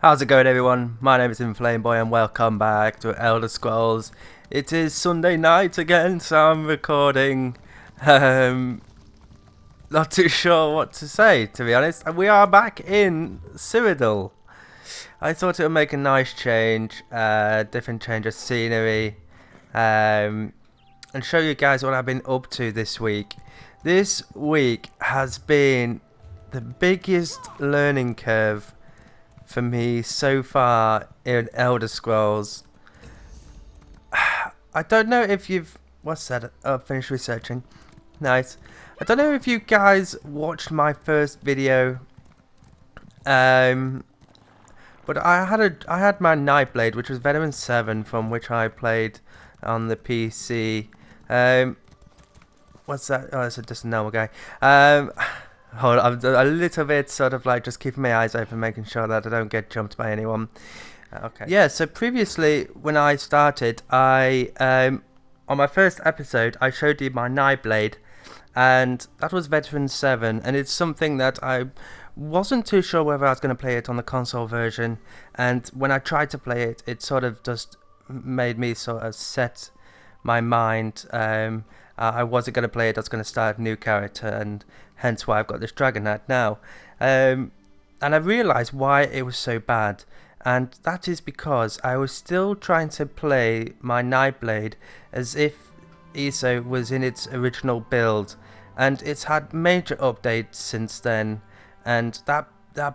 How's it going, everyone? My name is Inflameboy and welcome back to Elder Scrolls. It is Sunday night again, so I'm recording. Not too sure what to say, to be honest. We are back in Cyrodiil. I thought it would make a nice change, different change of scenery, and show you guys what I've been up to this week. This week has been the biggest learning curve for me so far in Elder Scrolls. I don't know if you've... What's that? Oh, finished researching. Nice. I don't know if you guys watched my first video. But I had my Nightblade, which was Veteran 7, from which I played on the PC. What's that? Oh, it's just a normal guy. Hold on, I'm a little bit sort of like just keeping my eyes open, making sure that I don't get jumped by anyone. Okay. Yeah, so previously when I started, on my first episode, I showed you my Nightblade, and that was Veteran 7, and it's something that I wasn't too sure whether I was going to play it on the console version, and when I tried to play it, it sort of just made me sort of set my mind. I wasn't going to play it, I was going to start a new character, and hence why I've got this Dragon Knight now. And I realised why it was so bad, and that is because I was still trying to play my Nightblade as if ESO was in its original build, and it's had major updates since then, and that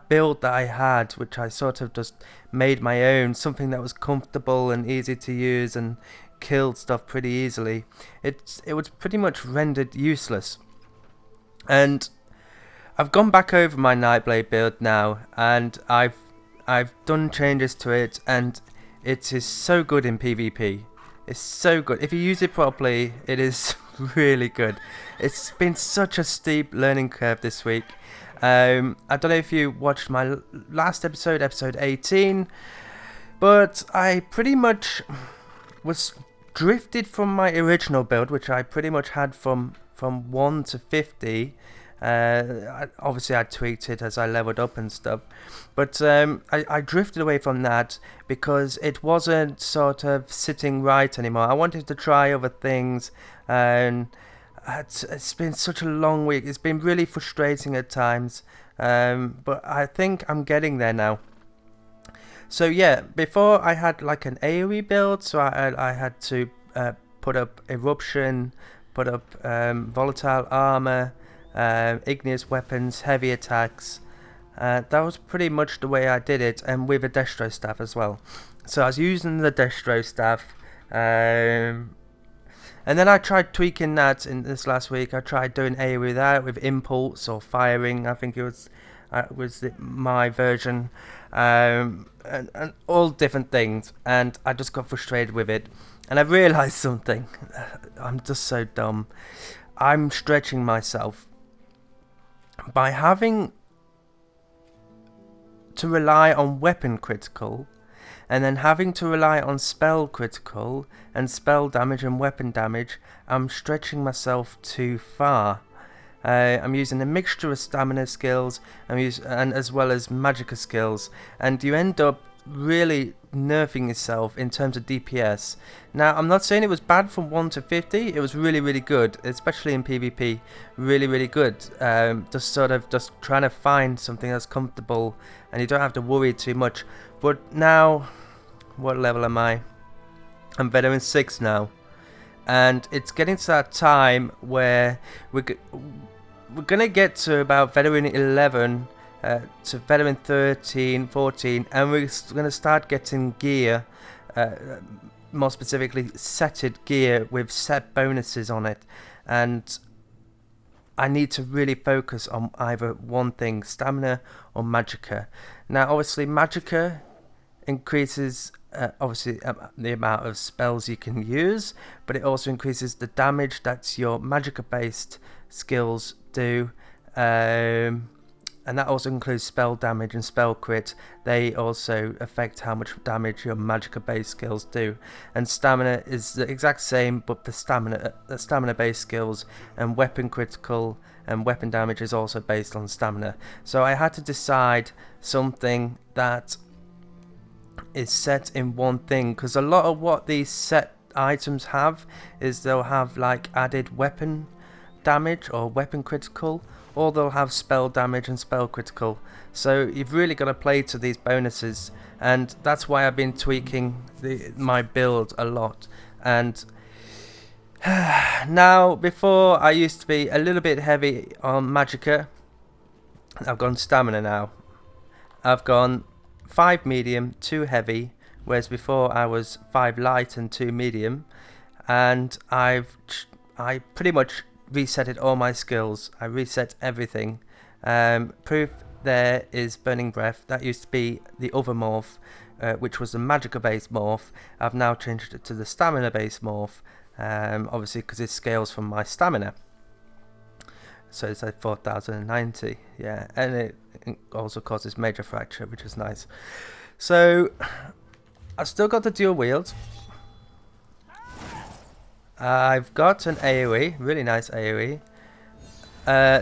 build that I had, which I sort of just made my own, something that was comfortable and easy to use and killed stuff pretty easily, it was pretty much rendered useless. And I've gone back over my Nightblade build now, and I've done changes to it, and it is so good in PvP. It's so good. If you use it properly, it is really good. It's been such a steep learning curve this week. I don't know if you watched my last episode, episode 18, but I pretty much was drifted from my original build, which I pretty much had from 1 to 50. Obviously I tweaked it as I leveled up and stuff, but I drifted away from that because it wasn't sort of sitting right anymore. I wanted to try other things, and it's been such a long week. It's been really frustrating at times, but I think I'm getting there now. So yeah, before I had like an AoE build, so I had to put up Eruption, put up Volatile Armor, igneous weapons, heavy attacks. That was pretty much the way I did it, and with a Destro staff as well. So I was using the Destro staff, and then I tried tweaking that in this last week. I tried doing AoE with that, with Impulse or Firing, I think it was my version, and all different things, and I just got frustrated with it, and I realised something. I'm just so dumb. I'm stretching myself by having to rely on weapon critical, and then having to rely on spell critical and spell damage and weapon damage. I'm stretching myself too far. I'm using a mixture of stamina skills and as well as magicka skills, and you end up really nerfing yourself in terms of DPS. Now, I'm not saying it was bad from 1 to 50, it was really, really good, especially in PvP, really, really good. Just trying to find something that's comfortable, and you don't have to worry too much. But now, what level am I? I'm Veteran 6 now, and it's getting to that time where we're gonna get to about Veteran 11 to Veteran 13, 14, and we're gonna start getting gear, more specifically setted gear with set bonuses on it, and I need to really focus on either one thing, stamina or magicka. Now, obviously, magicka increases the amount of spells you can use, but it also increases the damage that your magicka based skills do, and that also includes spell damage and spell crit. They also affect how much damage your magicka based skills do, and stamina is the exact same, but the stamina based skills and weapon critical and weapon damage is also based on stamina. So I had to decide something that is set in one thing, because a lot of what these set items have is they'll have like added weapon damage or weapon critical, or they'll have spell damage and spell critical. So you've really got to play to these bonuses, and that's why I've been tweaking my build a lot. And now, before I used to be a little bit heavy on magicka, I've gone stamina now. I've gone 5 medium, 2 heavy, whereas before I was 5 light and 2 medium. And I pretty much resetted all my skills. I reset everything. Proof there is Burning Breath. That used to be the other morph, which was the magicka based morph. I've now changed it to the stamina based morph, obviously because it scales from my stamina. So it's like 4090, yeah, and it also causes major fracture, which is nice. So I've still got the dual wield. I've got an AoE, really nice AoE.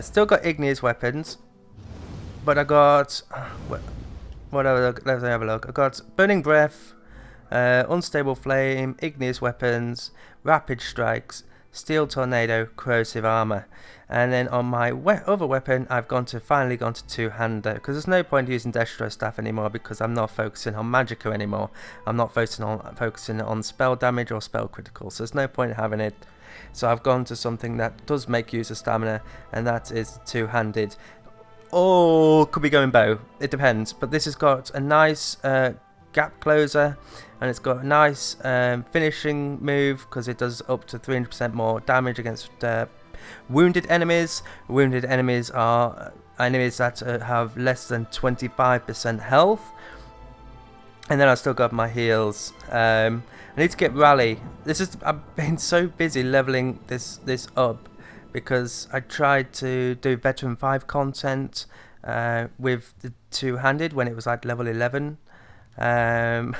Still got igneous weapons, but I got whatever. Let's have a look. I got Burning Breath, Unstable Flame, igneous weapons, rapid strikes, steel tornado, corrosive armor. And then on my other weapon, I've finally gone to two-hander, because there's no point using Destro Staff anymore, because I'm not focusing on magicka anymore. I'm not focusing on spell damage or spell critical, so there's no point having it. So I've gone to something that does make use of stamina, and that is two-handed. Or could be going bow, it depends. But this has got a nice gap closer, and it's got a nice finishing move, because it does up to 300% more damage against wounded enemies. Wounded enemies are enemies that have less than 25% health. And then I still got my heals. I need to get rally. I've been so busy leveling this up, because I tried to do veteran 5 content with the two-handed when it was like level 11. It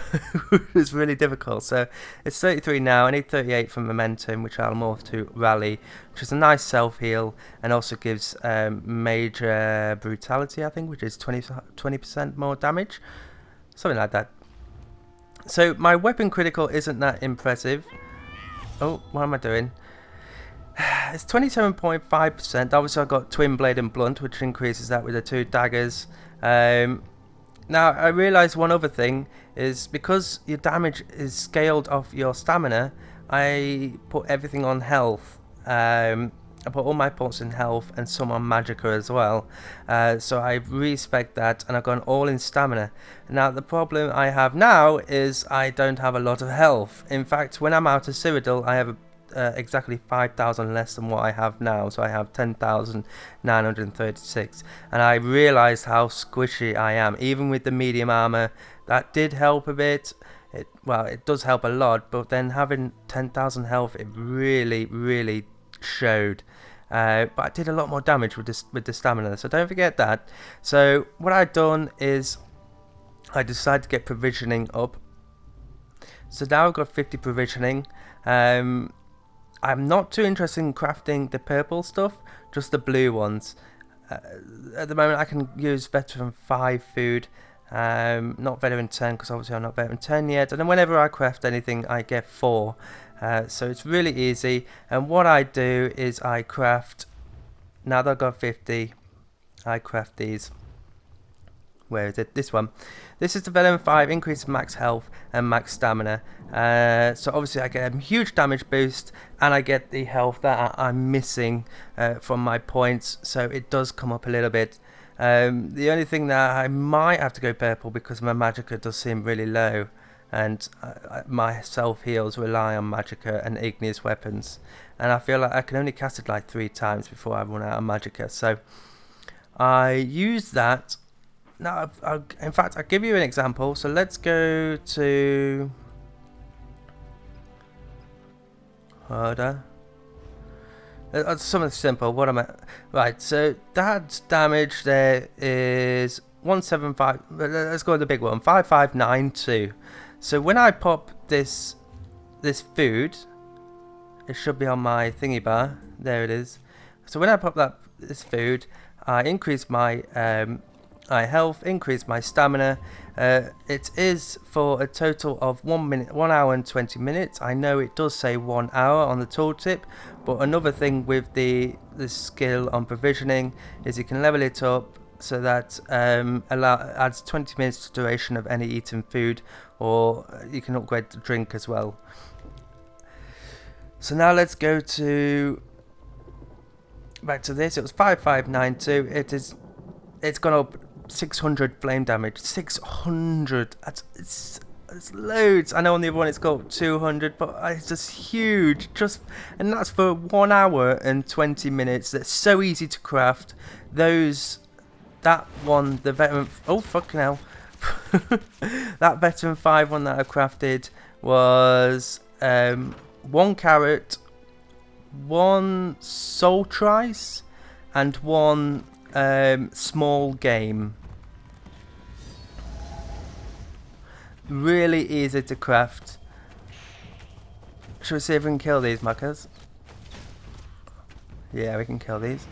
was really difficult. So it's 33 now. I need 38 for momentum, which I'll morph to rally, which is a nice self-heal, and also gives major brutality, I think, which is 20% more damage, something like that. So my weapon critical isn't that impressive. Oh, what am I doing? It's 27.5%. Obviously I've got twin blade and blunt, which increases that with the 2 daggers. Now, I realised one other thing is, because your damage is scaled off your stamina, I put everything on health. I put all my points in health and some on magicka as well. So I respec that, and I've gone all in stamina. Now, the problem I have now is I don't have a lot of health. In fact, when I'm out of Cyrodiil, I have exactly 5,000 less than what I have now, so I have 10,936, and I realized how squishy I am. Even with the medium armor, that did help a bit. It does help a lot, but then having 10,000 health, it really showed. But I did a lot more damage with the stamina, so don't forget that. So what I've done is I decided to get provisioning up. So now I've got 50 provisioning. I'm not too interested in crafting the purple stuff, just the blue ones. At the moment I can use veteran 5 food, not veteran 10, because obviously I'm not veteran 10 yet, and then whenever I craft anything I get 4. So it's really easy, and what I do is I craft, now that I've got 50, I craft these. Where is it? This one. This is the veteran 5, increase max health and max stamina. So obviously I get a huge damage boost, and I get the health that I'm missing from my points, so it does come up a little bit. The only thing that I might have to go purple, because my magicka does seem really low, and my self heals rely on magicka and igneous weapons, and I feel like I can only cast it like 3 times before I run out of magicka. So I use that. Now, in fact, I'll give you an example. So let's go to harder. Something simple. What am I? Right. So that damage there is 175. Let's go with the big one. 5592. So when I pop this food, it should be on my thingy bar. There it is. So when I pop this food, I increase my health, increase my stamina. It is for a total of 1 hour and 20 minutes. I know it does say 1 hour on the tooltip, but another thing with the skill on provisioning is you can level it up so that adds 20 minutes to duration of any eaten food, or you can upgrade the drink as well. So now let's go back to this. It was 5592. It's gone up 600 flame damage. 600. It's loads. I know on the other one it's got 200, but it's just huge. And that's for 1 hour and 20 minutes. That's so easy to craft. That one, the veteran. Oh fucking hell! That veteran 5 one that I crafted was 1 carrot, 1 soul trice, and 1 small game. Really easy to craft. Should we see if we can kill these muckers? Yeah, we can kill these.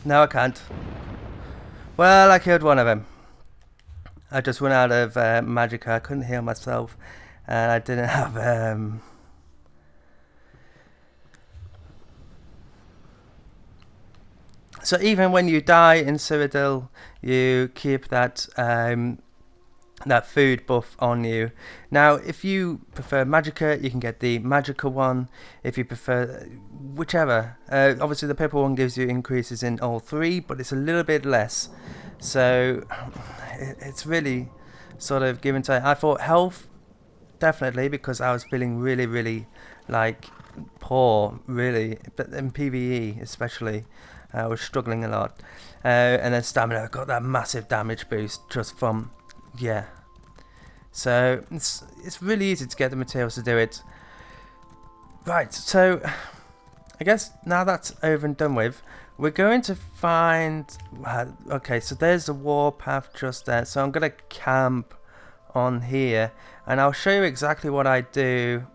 No, I can't. Well, I killed one of them. I just run out of magicka. I couldn't heal myself, and I didn't have So even when you die in Cyrodiil, you keep that that food buff on you. Now, if you prefer magicka, you can get the magicka one. If you prefer whichever, obviously the purple one gives you increases in all 3, but it's a little bit less. So it's really sort of give and take. I thought health, definitely, because I was feeling really like poor, really, but in PvE especially, I was struggling a lot. And then stamina, I got that massive damage boost just from, yeah. So it's really easy to get the materials to do it. Right, so I guess now that's over and done with, we're going to find, okay, so there's the warpath just there. So I'm going to camp on here, and I'll show you exactly what I do.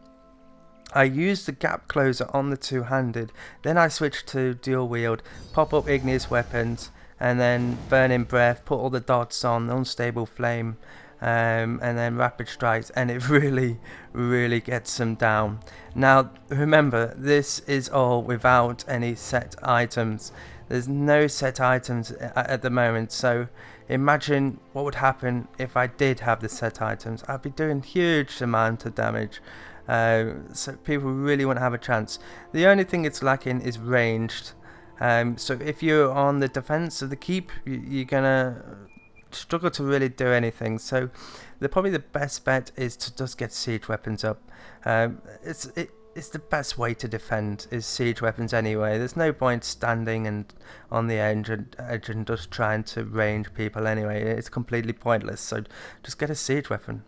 I use the gap closer on the two-handed, then I switch to dual wield, pop up igneous weapons, and then burning breath, put all the dots on, unstable flame, and then rapid strikes, and it really gets them down. Now remember, this is all without any set items. There's no set items at the moment, so imagine what would happen if I did have the set items. I'd be doing huge amount of damage. So people really want to have a chance. The only thing it's lacking is ranged. So if you're on the defense of the keep, you're gonna struggle to really do anything. So probably the best bet is to just get siege weapons up. It's the best way to defend is siege weapons anyway. There's no point standing and on the edge and just trying to range people anyway. It's completely pointless. So just get a siege weapon.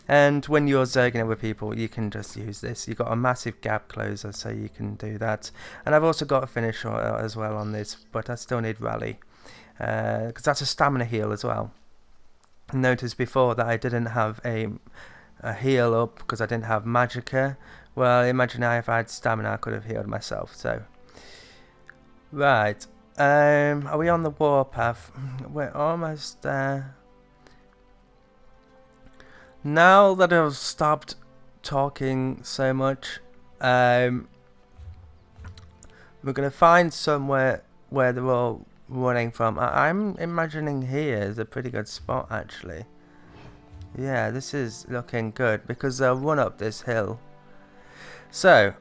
And when you're zerging with people, you can just use this. You've got a massive gap closer, so you can do that. And I've also got a finisher as well on this, but I still need rally, because that's a stamina heal as well. Notice before that I didn't have a heal up because I didn't have magicka. Well, imagine now if I had stamina, I could have healed myself. So, right, are we on the warpath? We're almost there. Now that I've stopped talking so much, we're going to find somewhere where they're all running from. I'm imagining here is a pretty good spot, actually. Yeah, this is looking good, because they'll run up this hill. So,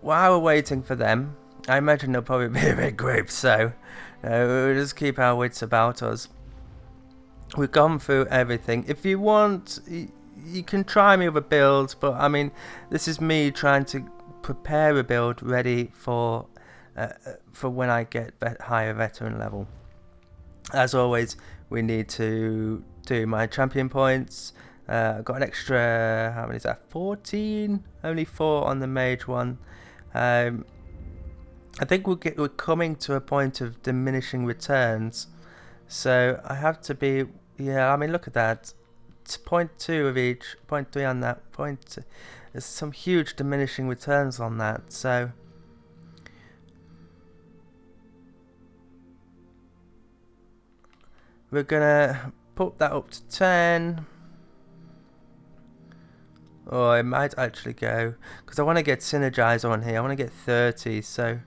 while we're waiting for them, I imagine there'll probably be a big group, so we'll just keep our wits about us. We've gone through everything. If you want, you can try me with a build, but I mean, this is me trying to prepare a build ready for when I get higher veteran level. As always, we need to do my champion points, Got an extra, how many is that? 14? Only 4 on the mage one. I think we're coming to a point of diminishing returns. So I have to be, yeah, I mean, look at that. It's 0.2 of each, 0.3 on that, 0.2. There's some huge diminishing returns on that, so. We're gonna put that up to 10. Or I might actually go, because I want to get synergize on here. I want to get 30, so,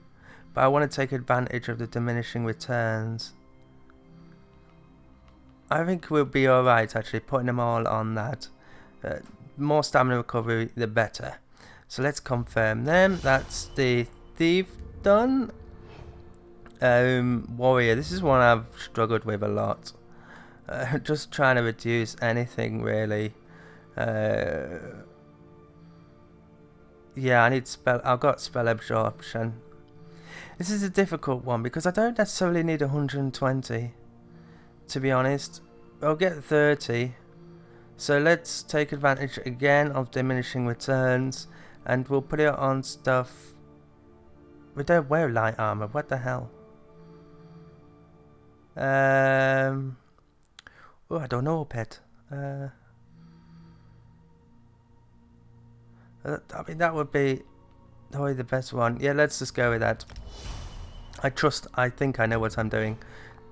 but I want to take advantage of the diminishing returns. I think we'll be alright actually, putting them all on that. More stamina recovery, the better. So let's confirm them. That's the thief done. Warrior, this is one I've struggled with a lot. Just trying to reduce anything really. Yeah, I need spell. I've got spell absorption. This is a difficult one because I don't necessarily need 120. To be honest, I'll get 30. So let's take advantage again of diminishing returns, and we'll put it on stuff. We don't wear light armor. What the hell? Oh, I don't know, pet. I mean, that would be probably the best one. Yeah, let's just go with that. I think I know what I'm doing.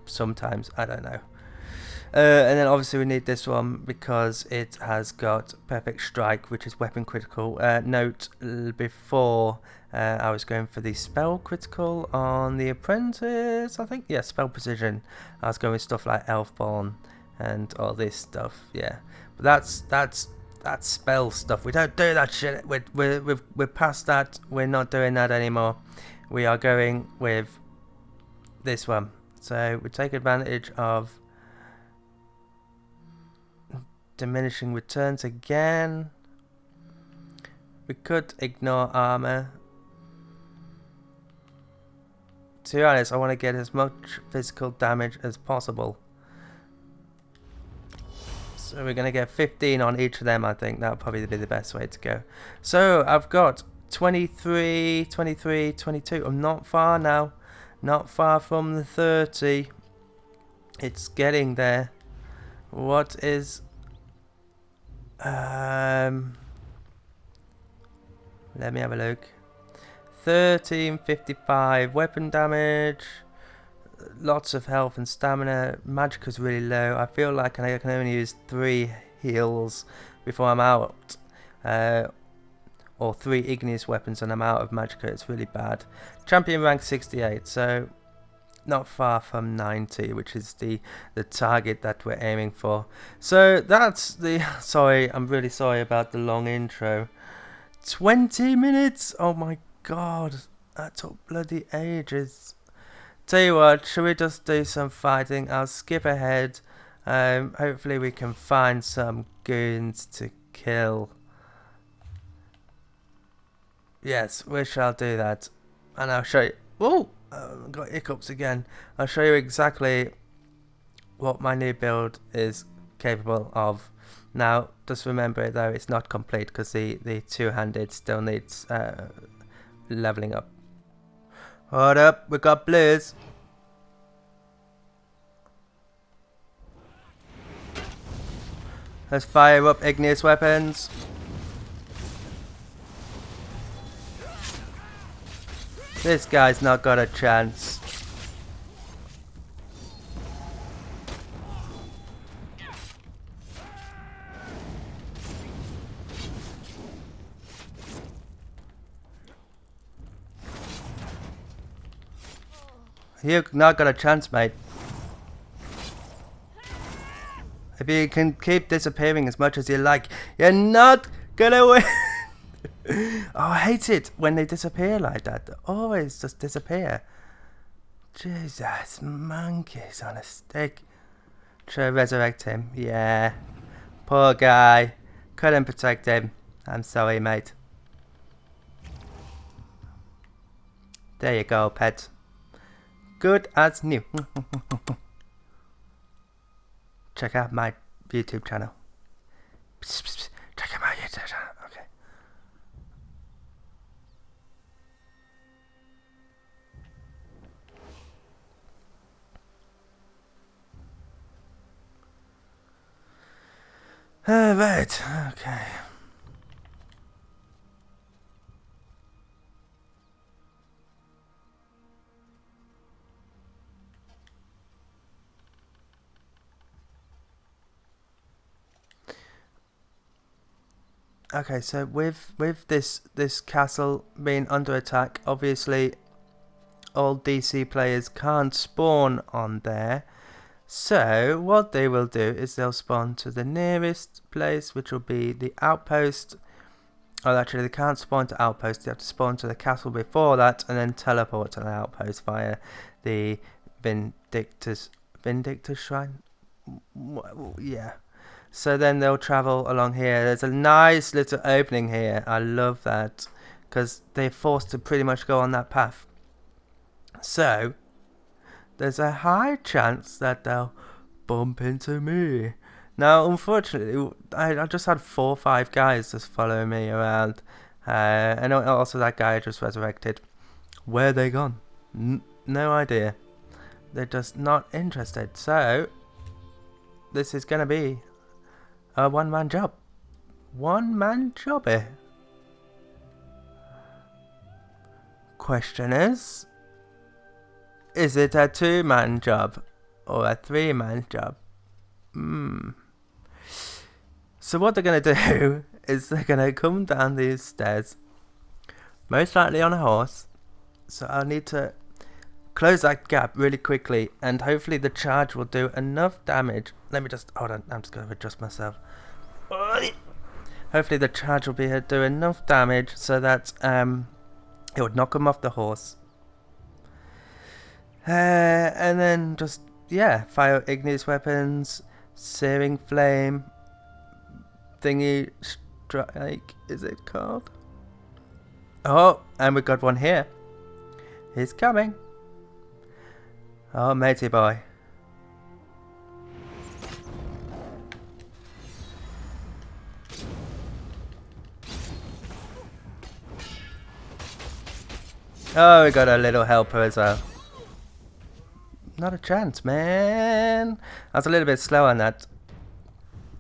Sometimes, I don't know. And then obviously we need this one because it has got perfect strike, which is weapon critical. Note, before I was going for the spell critical on the apprentice, I think. Yeah, spell precision. I was going with stuff like Elfborn and all this stuff. Yeah, but that's spell stuff. We don't do that shit. We're past that. We're not doing that anymore. We are going with this one. So we take advantage of diminishing returns again. We could ignore armor. To be honest, I want to get as much physical damage as possible. So we're going to get 15 on each of them. I think that'll probably be the best way to go. So I've got 23, 23, 22. I'm not far now. Not far from the 30. It's getting there. What is... let me have a look. 1355 weapon damage. Lots of health and stamina. Magic is really low. I feel like I can only use 3 heals before I'm out. Or 3 igneous weapons and I'm out of magicka. It's really bad. Champion rank 68, so not far from 90, which is the target that we're aiming for. So that's the... Sorry, I'm really sorry about the long intro. 20 minutes? Oh my god, that took bloody ages. Tell you what, should we just do some fighting? I'll skip ahead. Hopefully we can find some goons to kill. Yes, we shall do that. And I'll show you... Whoa! I've got hiccups again. I'll show you exactly what my new build is capable of. Now, just remember though, it's not complete because the two-handed still needs leveling up. Hold up, we got blues. Let's fire up igneous weapons. This guy's not got a chance. You've not got a chance, mate. If you can keep disappearing as much as you like, you're not gonna win. Oh, I hate it when they disappear like that. They always just disappear. Jesus, monkeys on a stick. Should I resurrect him? Yeah. Poor guy. Couldn't protect him. I'm sorry, mate. There you go, pet. Good as new. Check out my YouTube channel. Psst, psst, psst. Check him out. Okay. Right. Okay. Okay, so with this castle being under attack, obviously all DC players can't spawn on there. So what they will do is they'll spawn to the nearest place, which will be the outpost. Oh, actually, they can't spawn to outpost. They have to spawn to the castle before that, and then teleport to the outpost via the Vindictus Shrine. Yeah. So then they'll travel along here. There's a nice little opening here. I love that, because they're forced to pretty much go on that path. So there's a high chance that they'll bump into me. Now, unfortunately, I just had 4 or 5 guys just following me around. And also that guy just resurrected. Where are they gone? No idea. They're just not interested. So this is going to be a one-man job. One-man job here. Question is it a 2-man job or a 3-man job? So what they're going to do is they're going to come down these stairs, most likely on a horse. So I'll need to close that gap really quickly, and hopefully the charge will do enough damage. Let me just, hold on, I'm just going to adjust myself. Hopefully the charge will do enough damage so that it would knock him off the horse. And then just, yeah, fire igneous weapons, searing flame, thingy strike, is it called? Oh, and we got one here. He's coming. Oh, matey boy. Oh, we got a little helper as well. Not a chance, man. I was a little bit slow on that.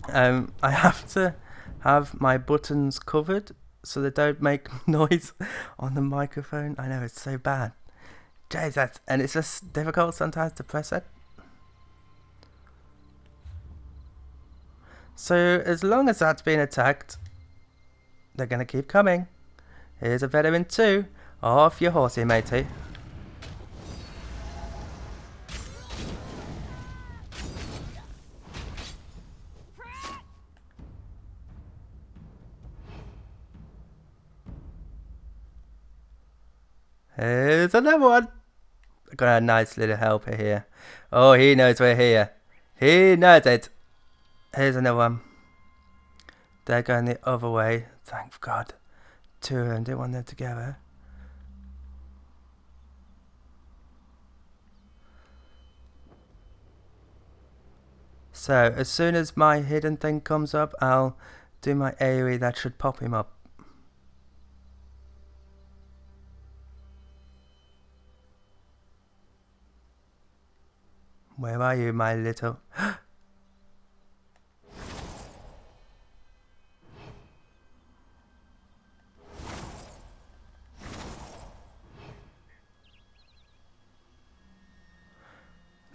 I have to have my buttons covered so they don't make noise on the microphone. I know, it's so bad. Jesus, and it's just difficult sometimes to press it. So as long as that's been attacked, they're going to keep coming. Here's a veteran too. Off your horsey, matey. Here's another one. I got a nice little helper here. Oh, he knows we're here. He knows it. Here's another one. They're going the other way. Thank God. 2 of them, didn't want them together. So, as soon as my hidden thing comes up, I'll do my AoE that should pop him up. Where are you, my little...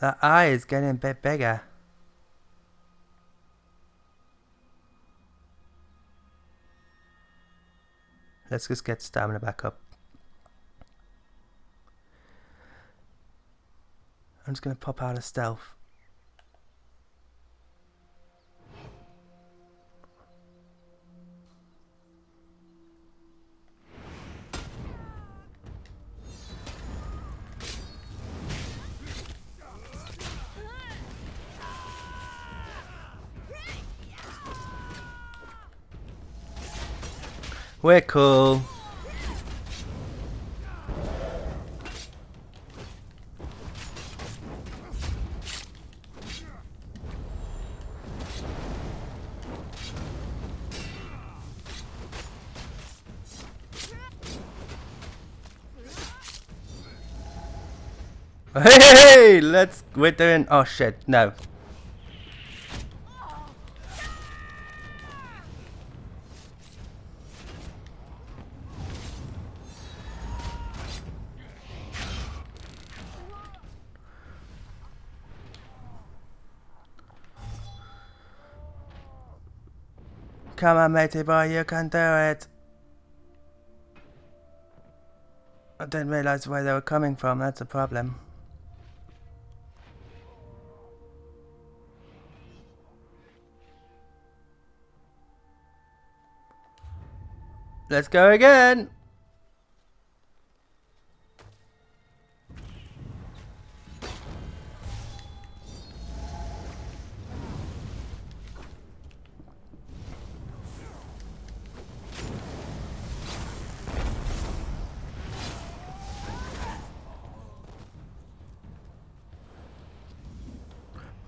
That eye is getting a bit bigger. Let's just get stamina back up. I'm just going to pop out of stealth. We're cool. Hey, we're doing, oh shit, no. Come on, matey boy, you can do it. I didn't realise where they were coming from, that's a problem. Let's go again.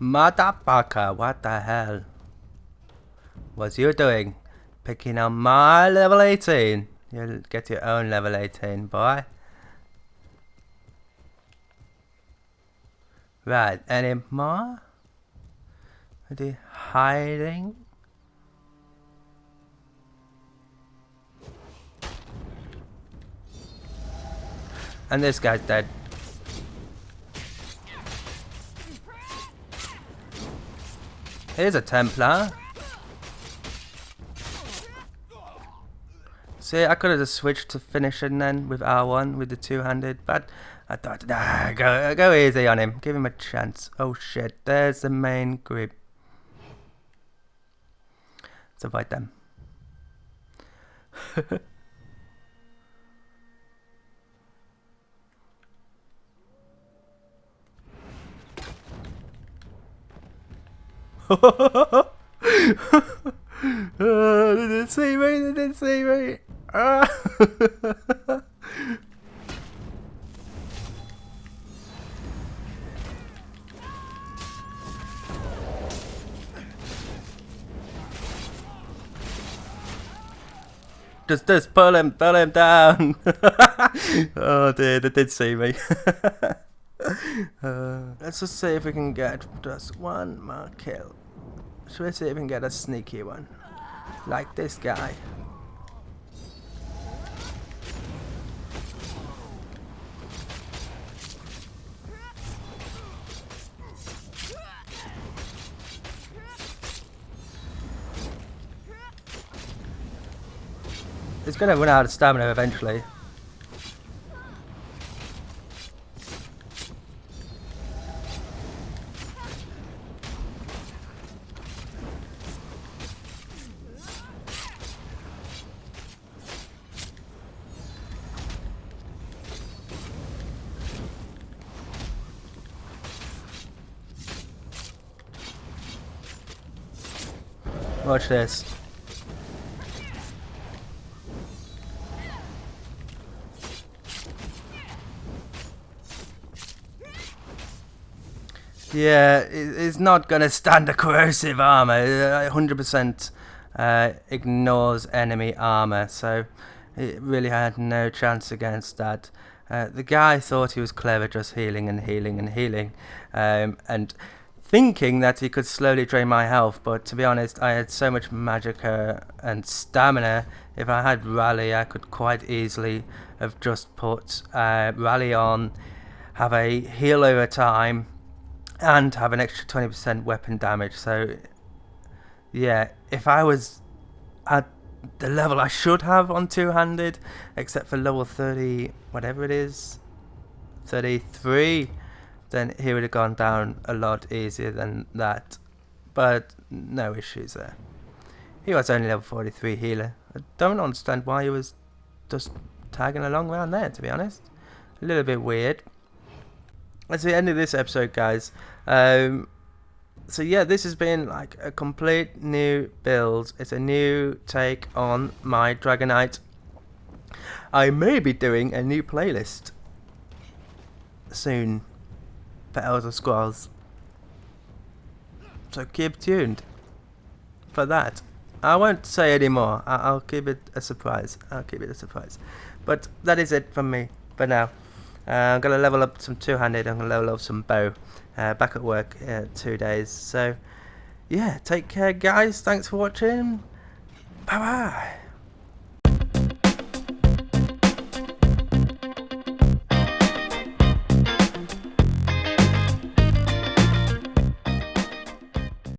Motherfucker, what the hell was you doing? Picking on my level 18. You'll get your own level 18, boy. Right, any more? Are they hiding? And this guy's dead. Here's a Templar. See, I could have just switched to finishing then with R1 with the two-handed, but I thought, nah, go easy on him. Give him a chance. Oh shit, there's the main group. Let's avoid them. They didn't see me, they didn't see me. Just pull him down. Oh dear, they did see me. Let's just see if we can get just one more kill. Should we see if we can get a sneaky one? Like this guy. It's gonna run out of stamina eventually. Watch this. Yeah, it's not gonna stand a corrosive armor. 100% ignores enemy armor, so it really had no chance against that. The guy thought he was clever, just healing and healing and healing, and thinking that he could slowly drain my health, but to be honest, I had so much magicka and stamina. If I had rally, I could quite easily have just put rally on, have a heal over time, and have an extra 20% weapon damage. So yeah, if I was at the level I should have on two-handed, except for level 30, whatever it is, 33, then he would have gone down a lot easier than that. But no issues there. He was only level 43 healer. I don't understand why he was just tagging along around there, to be honest. A little bit weird. That's the end of this episode, guys. So yeah, this has been like a complete new build. It's a new take on my Dragonite. I may be doing a new playlist soon for Elder Scrolls, so keep tuned for that. I won't say any more. I'll keep it a surprise. But that is it from me for now. I'm going to level up some two-handed. I'm going to level up some bow. Back at work 2 days. So, yeah, take care, guys. Thanks for watching. Bye-bye.